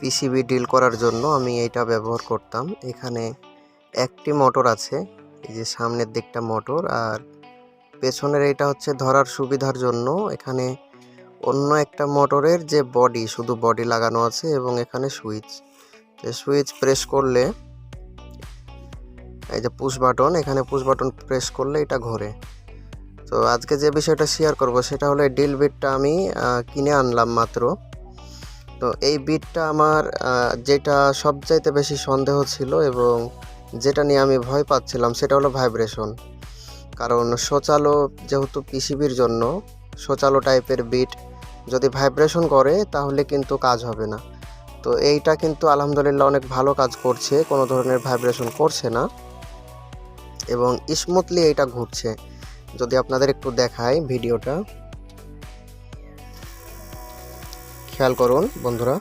PCB deal করার জন্য আমি এইটা ব্যবহার করতাম। এখানে একটি মোটর আছে, এই যে সামনের দিকটা মোটর, আর পেছনের এইটা হচ্ছে ধরার সুবিধার জন্য এখানে অন্য একটা মোটরের যে বডি, শুধু বডি লাগানো আছে এবং এখানে সুইচ। সুইচ প্রেস করলে এই যে পুশ বাটন, এখানে পুশ বাটন প্রেস করলে এটা ঘোরে। তো আজকে যে বিষয়টা শেয়ার করব সেটা হলো এই ড্রিল বিটটা আমি কিনে আনলাম মাত্র। তো এই বিটটা আমার যেটা সবচাইতে বেশি সন্দেহ ছিল এবং যেটা নিয়ে আমি ভয় পাচ্ছিলাম সেটা হলো ভাইব্রেশন। কারণ শোচালো যেহেতু পিসিবির জন্য, শোচালো টাইপের বিট যদি ভাইব্রেশন করে তাহলে কিন্তু কাজ হবে না। তো এইটা কিন্তু আলহামদুলিল্লাহ অনেক ভালো কাজ করছে, কোনো ধরনের ভাইব্রেশন করছে না এবং স্মুথলি এইটা ঘুরছে। যদি আপনাদের একটু দেখাই ভিডিওটা, খেয়াল করুন বন্ধুরা।